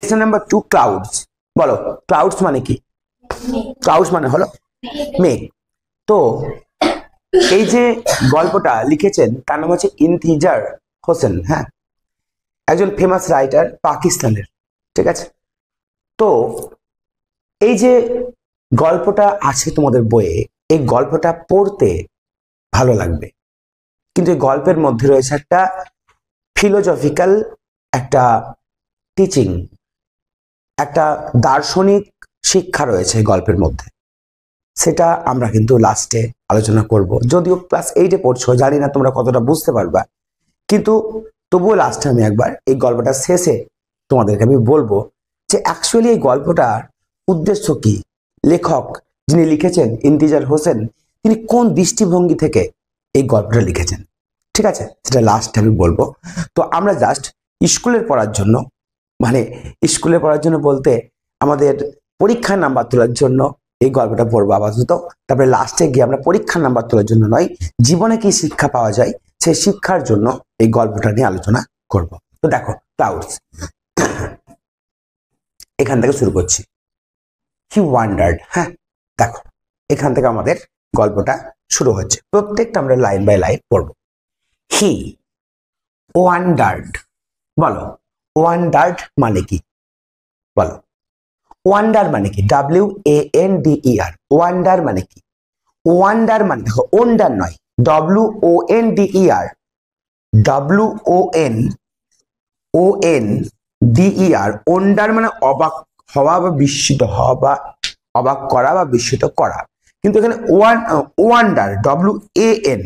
Number 2 clouds. বলো clouds মানে কি? ক্লাউডস মানে হলো মেঘ। তো এই যে গল্পটা লিখেছেন তার নাম হচ্ছে ইন্তিজার হোসেন। হ্যাঁ, একজন ফেমাস রাইটার পাকিস্তানের। ঠিক আছে, তো এই যে গল্পটা আছে তোমাদের বইয়ে, এই গল্পটা পড়তে ভালো লাগবে, কিন্তু এই গল্পের মধ্যে রয়েছে একটা ফিলোজফিক্যাল একটা টিচিং, একটা দার্শনিক শিক্ষা রয়েছে গল্পের মধ্যে। সেটা আমরা কিন্তু লাস্টে আলোচনা করব। যদিও ক্লাস 8-এ পড়ছো, জানি না তোমরা কতটা বুঝতে পারবা, কিন্তু তবুও লাস্টে আমি একবার এই গল্পটা শেষে তোমাদেরকে আমি বলবো যে অ্যাকচুয়ালি এই গল্পটার উদ্দেশ্য কি, লেখক যিনি লিখেছেন ইন্তিজার হোসেন, তিনি কোন দৃষ্টিভঙ্গি থেকে এই গল্পটা লিখেছেন। ঠিক আছে, সেটা লাস্টে আমি বলবো। তো আমরা জাস্ট স্কুলের পড়ার জন্য, মানে স্কুলে পড়ার জন্য বলতে আমাদের পরীক্ষার নাম্বার তোলার জন্য এই গল্পটা পড়বো আপাতত। তারপরে লাস্টে গিয়ে আমরা পরীক্ষার নাম্বার তোলার জন্য নয়, জীবনে কি শিক্ষা পাওয়া যায় সেই শিক্ষার জন্য এই গল্পটা নিয়ে আলোচনা করব। তো দেখো ক্লাউডস, এখান থেকে শুরু করছি। হি ওয়ান্ডার্ড। হ্যাঁ, দেখো এখান থেকে আমাদের গল্পটা শুরু হচ্ছে। প্রত্যেকটা আমরা লাইন বাই লাইন পড়বো। হি ওয়ান্ডার্ড। বলো ওয়ান্ডার্ড মানে কি? বলো ওয়ান্ডার মানে কি? WANDER। ওয়ান্ডার মানে কি? ওয়ান্ডার মানে দেখো ওন্ডার নয়, WONDER। WONDER। ওন্ডার মানে অবাক হওয়া বা বিস্মিত হওয়া বা অবাক করা বা বিস্মিত করা। কিন্তু এখানে ওয়ান্ডার WAN,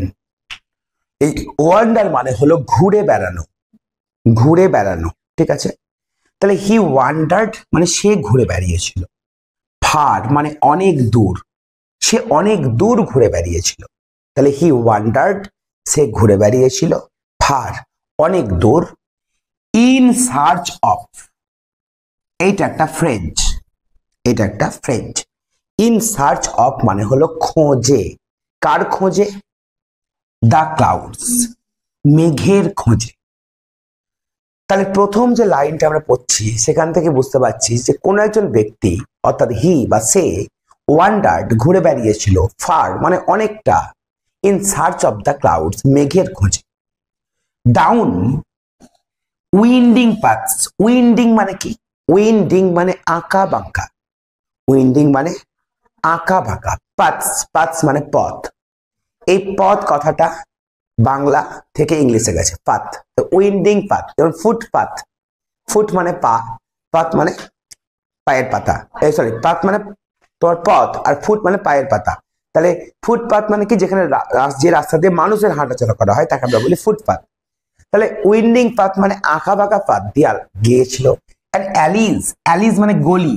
এই ওয়ান্ডার মানে হলো ঘুরে বেড়ানো, ঘুরে বেড়ানো। ঠিক আছে, তাহলে হি ওয়ান্ডার্ড মানে সে ঘুরে বেড়িয়েছিল। ফার মানে অনেক দূর, সে অনেক দূর ঘুরে বেড়িয়েছিল। তাহলে হি ওয়ান্ডার্ড, সে ঘুরে বেড়িয়েছিল। ফার অনেক দূর। ইন সার্চ অফ, এইটা একটা ফ্রেঞ্চ, এটা একটা ফ্রেঞ্চ। ইন সার্চ অফ মানে হলো খোঁজে। কার খোঁজে? দ্য ক্লাউডস, মেঘের খোঁজে। তাহলে প্রথম যে লাইনটা আমরা পড়ছি সেখান থেকে বুঝতে পারছি যে কোন একজন ব্যক্তি অর্থাৎ হি বা সে ওয়ান্ডার্ড ঘুরে বেড়িয়েছিল, ফার মানে অনেকটা, in search of the clouds মেঘের খোঁজে। Down winding paths. উইন্ডিং মানে কি? উইন্ডিং মানে আঁকা বাঁকা, উইন্ডিং মানে আঁকা বাঁকা। পাথস, পাথস মানে পথ। এই পথ কথাটা বাংলা থেকে ইংলিশে গেছে পাথ। উইন্ডিং পাথ, যেমন ফুটপাথ, ফুট মানে পা, পাথ মানে পায়ের পাতা, সরি পাথ মানে তোমার পথ, আর ফুট মানে পায়ের পাতা। তাহলে ফুটপাথ মানে কি? যেখানে যে রাস্তা দিয়ে মানুষের হাঁটাচলা করা হয় তাকে আমরা বলি ফুটপাথ। তাহলে উইন্ডিং পাথ মানে আঁকা বাঁকা পাথ দিয়ে গিয়েছিল। অ্যান্ড অ্যালিজ, অ্যালিজ মানে গলি,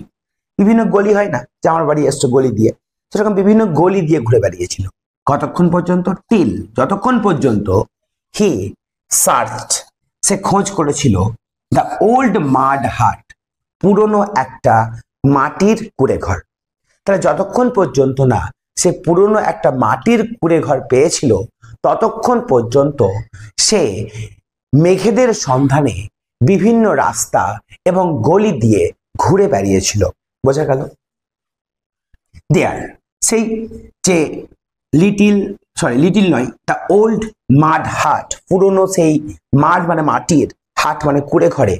বিভিন্ন গলি হয় না যে আমার বাড়ি এসছে গলি দিয়ে, সেরকম বিভিন্ন গলি দিয়ে ঘুরে বেড়িয়েছিল। কতক্ষণ পর্যন্ত? টিল, যতক্ষণ পর্যন্ত হি সার্চড, সে খোঁজ করেছিল, দ্য ওল্ড মাড হাট, পুরনো একটা মাটির কুড়ে ঘর। তাহলে যতক্ষণ পর্যন্ত না সে পুরনো একটা মাটির কুড়ে ঘর পেয়েছিল ততক্ষণ পর্যন্ত সে মেঘেদের সন্ধানে বিভিন্ন রাস্তা এবং গলি দিয়ে ঘুরে বেড়িয়েছিল। বোঝা গেল? দেয়ার, সেই যে লিটিল নয়, দ্য ওল্ড মাড হাট, পুরনো সেই মাড মানে মাটির, হাট মানে কুড়ে ঘরে,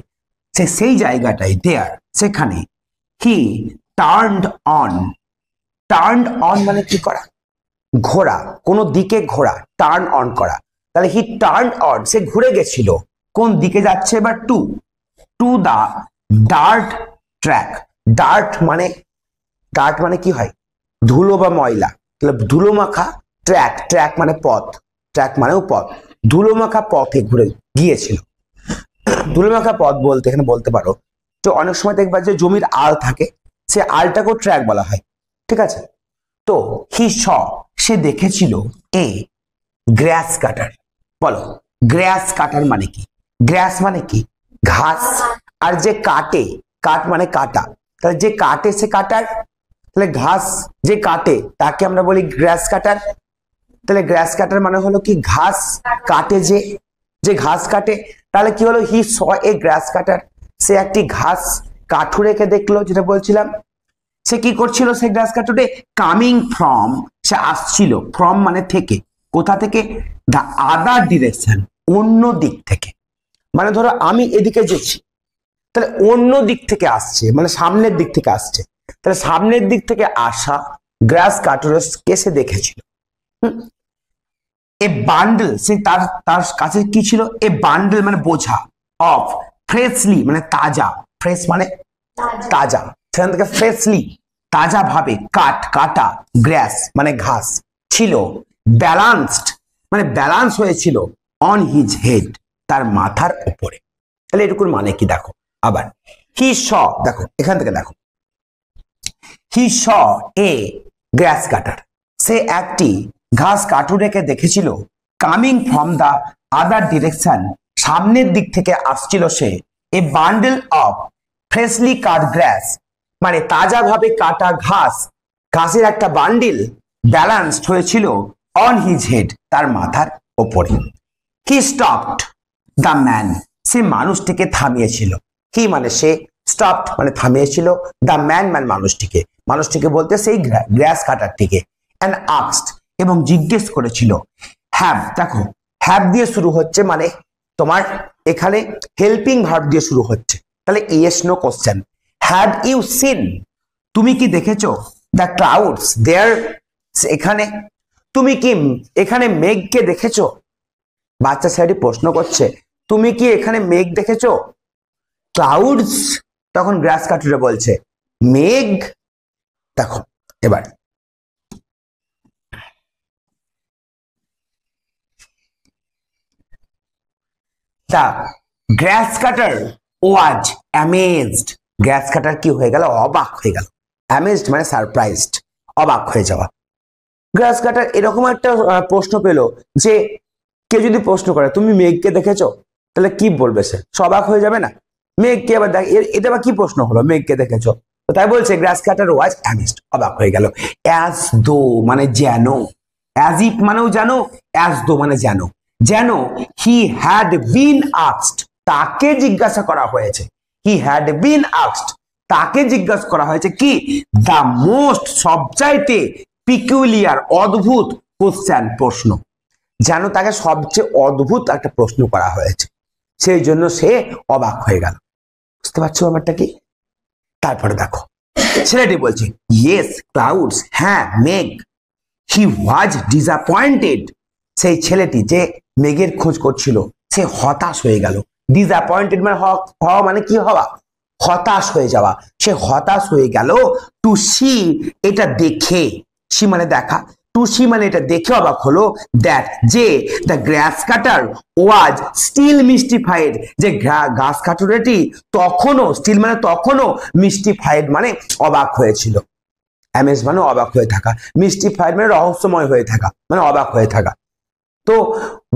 সেই জায়গাটায়, দেয়ার সেখানে, হি টার্নড অন। টার্নড অন মানে কি করা? ঘোরা, কোনো দিকে ঘোরা, টার্ন অন করা। তাহলে হি টার্নড অন, সে ঘুরে গেছিল। কোন দিকে যাচ্ছে? এবার to the dirt track. Dirt মানে কি হয়? ধুলো বা ময়লা। তাহলে ধুলো মাখা ট্র্যাক, ট্র্যাক মানে পথ, ট্র্যাক মানেও পথ। ধুলো মাখা পথে ঘুরে গিয়েছিল। ধুলো মাখা পথ বলতে এখানে বলতে পারো তো অনেক সময় দেখবা যে জমির আল থাকে, সে আলটাকেও ট্র্যাক বলা হয়। ঠিক আছে, তো হি স, সে দেখেছিল, এ গ্রাস কাটার। বলো গ্রাস কাটার মানে কি? গ্রাস মানে কি? ঘাস। আর যে কাটে, কাট মানে কাটা, তাহলে যে কাটে সে কাটার। তাহলে ঘাস যে কাটে তাকে আমরা বলি গ্রাস কাটার। তাহলে গ্রাস কাটার মানে হলো কি? ঘাস কাটে, যে ঘাস কাটে। তাহলে কি হলো? হি স এ গ্রাস কাটার, সে একটি ঘাস কাঠুরেকে দেখলো, যেটা বলছিলাম সে কি করছিল, সে গ্রাস কাঠুরে কামিং ফ্রম, সে আসছিল, ফ্রম মানে থেকে, কোথা থেকে, দ্য আদার ডিরেকশন, অন্য দিক থেকে। মানে ধরো আমি এদিকে যেছি, তাহলে অন্য দিক থেকে আসছে, মানে সামনের দিক থেকে আসছে, তাহলে সামনের দিক থেকে আসা গ্রাস কাঠুরকে সে দেখেছিল। এ বান্ডেল, সে তার কাছে কি ছিল, এ বান্ডেল মানে বোঝা, অফ ফ্রেশলি মানে তাজা, ফ্রেশ মানে তাজা, সেখান থেকে ফ্রেশলি তাজা ভাবে কাটা গ্রাস মানে ঘাস ছিল, ব্যালান্সড মানে ব্যালান্স হয়েছিল, অন হিজ হেড তার মাথার উপরে। তাহলে এটুকুর মানে কি দেখো, আবার হি স, দেখো এখান থেকে দেখো, হি স এ গ্রাস কাটার, সে একটি ঘাস কাটুরেকে দেখেছিল, coming from the other direction, সামনের দিক থেকে আসছিল সে, a bundle of freshly cut grass মানে তাজাভাবে কাটা ঘাস, ঘাসের একটা বান্ডিল ব্যালান্সড হয়েছিল, অন হিজ হেড তার মাথার ওপরে। হি স্টপড দ্য ম্যান, সে মানুষটিকে থামিয়েছিল, কি মানে সে, স্টপড মানে থামিয়েছিল, দ্য ম্যান মানে মানুষটিকে বলতে সেই গ্রাস কাটারটিকে, অ্যান্ড আস্কড এবং জিজ্ঞেস করেছিল, হ্যাভ, দেখো হ্যাভ দিয়ে শুরু হচ্ছে, মানে তোমার এখানে হেল্পিং ভার্ব দিয়ে শুরু হচ্ছে, তাহলে yes no question. Have you seen, তুমি কি দেখেছো, দ্য ক্লাউডস দেয়ার, এখানে তুমি কি এখানে মেঘকে দেখেছো, বাচ্চা ছেলেটি প্রশ্ন করছে তুমি কি এখানে মেঘ দেখেছো, ক্লাউডস, তখন গ্রাস কাটুরে বলছে মেঘ। দেখো এবার the grass cutter was amazed, গ্রাস কাটার কি হয়ে গেল, অবাক হয়ে গেল, অ্যামেজড মানে সারপ্রাইজড, অবাক হয়ে যাওয়া। গ্রাস কাটার এরকম একটা প্রশ্ন পেল যে কেউ যদি প্রশ্ন করে তুমি মেঘকে দেখেছো, তাহলে কি বলবে, সে অবাক হয়ে যাবে না, মেঘকে আবার দেখ, এটা আবার কি প্রশ্ন হলো, মেঘকে দেখেছো, তো তাই বলছে গ্রাস কাটার ওয়াজ অ্যামেজড, অবাক হয়ে গেল। অ্যাজ দো মানে যেন, অ্যাজ ইফ মানেও জানো, অ্যাজ দো মানে যেন, যেন হি হ্যাড বিন আস্কড, তাকে জিজ্ঞাসা করা হয়েছে, হি হ্যাড বিন আস্কড, তাকে জিজ্ঞাসা করা হয়েছে কি, দ্য মোস্ট, সবচাইতে, পিকুলিয়ার অদ্ভুত, কোশ্চেন প্রশ্ন, যেন তাকে সবচেয়ে অদ্ভুত একটা প্রশ্ন করা হয়েছে, সেই জন্য সে অবাক হয়ে গেল। বুঝতে পারছো ব্যাপারটা কি? তারপরে দেখো ছেলেটি বলছে ইয়েস ক্লাউডস, হ্যাঁ মেঘ, হি ওয়াজ ডিসঅ্যাপয়েন্টেড, সেই ছেলেটি যে মেঘের খোঁজ করছিল সে হতাশ হয়ে গেল, ডিসঅ্যাপয়েন্টেড মানে হওয়া মানে কি হওয়া, হতাশ হয়ে যাওয়া, সে হতাশ হয়ে গেল, টু সি এটা দেখে, সি মানে দেখা, টু সি মানে এটা দেখে অবাক হলো, দ্যাট যে the grass cutter was still mystified, যে ঘাস কাটুরেটি তখনও, স্টিল মানে তখনও, মিস্টিফাইড মানে অবাক হয়েছিল, অ্যামেজ মানে অবাক হয়ে থাকা, মিস্টিফাইড মানে রহস্যময় হয়ে থাকা, মানে অবাক হয়ে থাকা। তো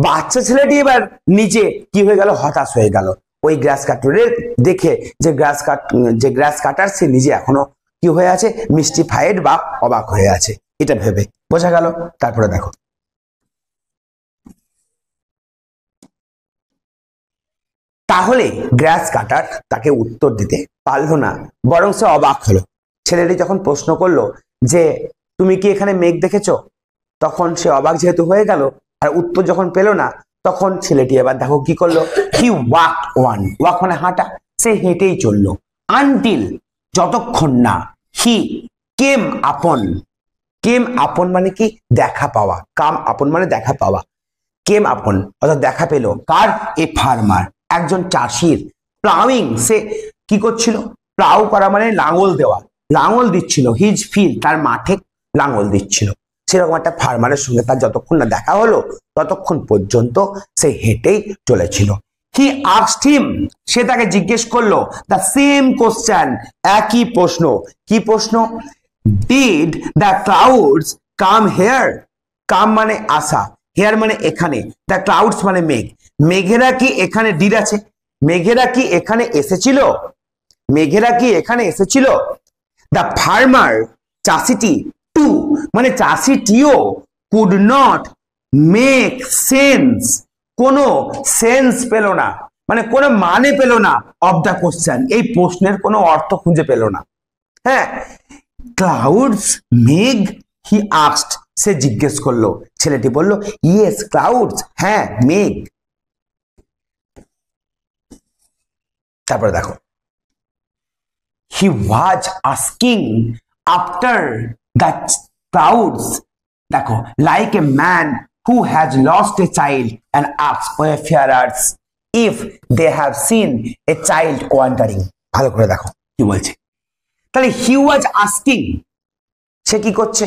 বাচ্চা ছেলেটি এবার নিজে কি হয়ে গেল, হতাশ হয়ে গেল, ওই গ্রাস কাটারের দেখে, যে গ্রাস কাটার সে নিজে এখনো কি হয়ে আছে, মিস্টিফাইড বা অবাক হয়ে আছে, এটা ভেবে, বোঝা গেল। তারপরে দেখো তাহলে গ্রাস কাটার তাকে উত্তর দিতে পারলো না, বরং সে অবাক হলো। ছেলেটি যখন প্রশ্ন করলো যে তুমি কি এখানে মেঘ দেখেছো, তখন সে অবাক যেহেতু হয়ে গেল, আর উত্তর যখন পেল না, তখন ছেলেটি এবার দেখো কি করলো, হি ওয়াকড ওয়ান, ওয়াক মানে হাঁটা, সে হেঁটেই চললো, আনটিল যতক্ষণ না, হি কেম আপন, কেম আপন মানে কি দেখা পাওয়া, কাম আপন মানে দেখা পাওয়া, কেম আপন অর্থাৎ দেখা পেল, কার, এ ফার্মার, একজন চাষির, প্লাউইং, সে কি করছিল, প্লাউ করা মানে লাঙল দেওয়া, লাঙল দিচ্ছিল, হিজ ফিল্ড তার মাঠে লাঙল দিচ্ছিল, সেরকম একটা ফার্মারের সঙ্গে তার যতক্ষণ না দেখা হলো ততক্ষণ পর্যন্ত সে হেঁটেই চলেছিল। হি আস্কড হিম, সে তাকে জিজ্ঞেস করলো, দ্য সেম কোশ্চেন, একই প্রশ্ন, কি প্রশ্ন, did the clouds come here, come মানে আসা, হেয়ার মানে এখানে, দ্য ক্লাউডস মানে মেঘ, মেঘেরা কি এখানে, ডিড আছে, মেঘেরা কি এখানে এসেছিল, মেঘেরা কি এখানে এসেছিল, দ্য ফার্মার চাষিটি, টু মানে চাষিটিও, কুড নট মেক সেন্স, কোনো সেন্স পেল না, মানে কোনো মানে পেল না অফ দ্য কোশ্চেন, এই প্রশ্নের কোনো অর্থ খুঁজে পেল না। হ্যাঁ, ক্লাউডস মেঘ হি আস্কড, সে জিজ্ঞেস করলো, ছেলেটি বলল ইয়েস ক্লাউডস, হ্যাঁ মেঘ। তারপরে দেখো he was asking after the clouds, দেখো like a man who has lost a child and asks wayfarers if they have seen a child wandering. ভালো করে দেখো কি বলছে, তাহলে হি ওয়াজ আস্কিং, সে কি করছে,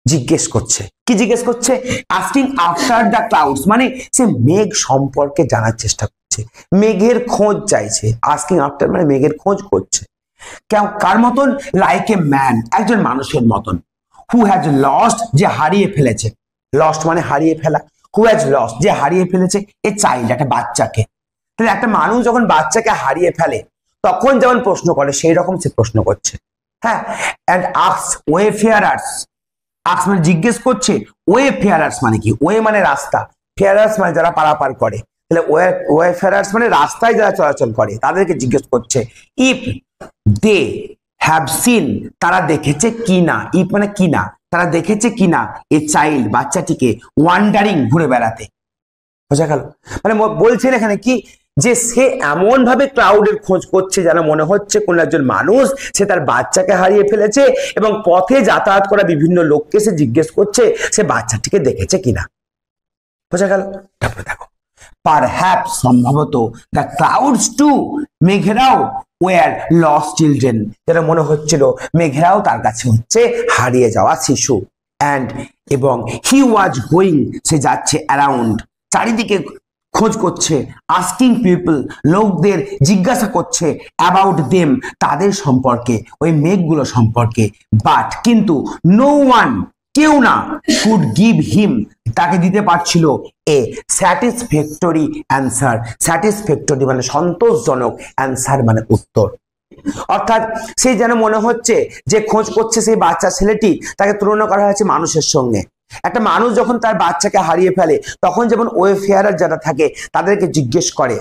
জিজ্ঞেস করছে। কি জিজ্ঞেস করছে? আস্কিং আফটার দ্য ক্লাউডস, মানে সে মেঘ সম্পর্কে জানার চেষ্টা করছে, মেঘের খোঁজ চাইছে। আস্কিং আফটার মানে মেঘের খোঁজ করছে। কার মতন? লাইক এ ম্যান, একজন মানুষের মতন। হু হ্যাজ লস্ট, যে হারিয়ে ফেলেছে, লস্ট মানে হারিয়ে ফেলা, হু হ্যাজ লস্ট, যে হারিয়ে ফেলেছে এ চাইল্ড, একটা বাচ্চাকে। তাহলে একটা মানুষ যখন বাচ্চাকে হারিয়ে ফেলে তখন যেমন প্রশ্ন করে সেই রকম সে প্রশ্ন করছে। হ্যাঁ, অ্যান্ড আস্কস ওয়েফেয়ারার্স, আস্ক মানে জিজ্ঞেস করছে, ওয়েফেয়ারার্স মানে কি? ওয়ে মানে রাস্তা, ফেয়ারার্স মানে যারা পারাপার করে, তাহলে ওয়েফেয়ারার্স মানে রাস্তায় যারা চলাচল করে তাদেরকে জিজ্ঞেস করছে। ইফ দে হ্যাভ সিন, তারা দেখেছে কি না, ইফ মানে কি না, তারা দেখেছে কি না এ চাইল্ড, বাচ্চাটিকে, ওয়ান্ডারিং, ঘুরে বেড়াতে। বোঝা গেল? মানে বলছেন এখানে কি, যে সে এমন ভাবে ক্লাউডের খোঁজ করছে যেন মনে হচ্ছে কোন একজন মানুষ সে তার বাচ্চাকে হারিয়ে ফেলেছে এবং পথে যাতায়াত করা বিভিন্ন লোককে সে জিজ্ঞেস করছে সে বাচ্চাটিকে দেখেছে কিনা। বোঝা গেল? তারপরে দেখো পারহ্যাপস, সম্ভবত, দ্য ক্লাউডস টু, মেঘেরাও, ওয়ার লস্ট চিলড্রেন, যেটা মনে হচ্ছিল মেঘেরাও তার কাছে হচ্ছে হারিয়ে যাওয়া শিশু। অ্যান্ড এবং হি ওয়াজ গোয়িং, সে যাচ্ছে অ্যারাউন্ড, চারিদিকে খোঁজ করছে, আস্কিং পিপল, লোকদের জিজ্ঞাসা করছে, অ্যাবাউট দেম, তাদের সম্পর্কে, ওই মেঘগুলো সম্পর্কে। বাট কিন্তু নো ওয়ান, কেউ না, কুড গিভ হিম, তাকে দিতে পারছিল এ স্যাটিসফ্যাক্টরি অ্যান্সার। স্যাটিসফ্যাক্টরি মানে সন্তোষজনক, অ্যান্সার মানে উত্তর। অর্থাৎ সে যেন মনে হচ্ছে যে খোঁজ করছে সেই বাচ্চা ছেলেটি, তাকে তুলনা করা হয়েছে মানুষের সঙ্গে। একটা মানুষ যখন তার বাচ্চাকে হারিয়ে ফেলে তখন যেমন ওয়েফেয়ারার যারা থাকে তাদেরকে জিজ্ঞেস করে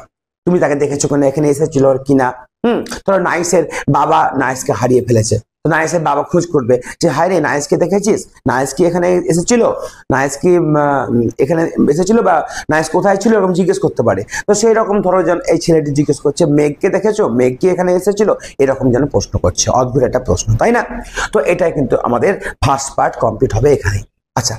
তুমি তাকে দেখেছো কিনা, এখানে এসেছিল কিনা। ধরো নাইসের বাবা নাইসকে হারিয়ে ফেলেছে, তো নাইসের বাবা খোঁজ করবে যে হায় রে নাইসকে দেখেছিস, নাইস কি এখানে এসেছিল, নাইস কি এখানে এসেছিল, বা নাইস কোথায় ছিল, এরকম জিজ্ঞেস করতে পারে। তো সেই রকম ধরো যেন এই ছেলেটি জিজ্ঞেস করছে মেঘকে দেখেছো, মেঘ কি এখানে এসেছিল, এরকম যেন প্রশ্ন করছে। অদ্ভুত একটা প্রশ্ন, তাই না? তো এটাই কিন্তু আমাদের ফার্স্ট পার্ট কমপ্লিট হবে এখানে। আচ্ছা।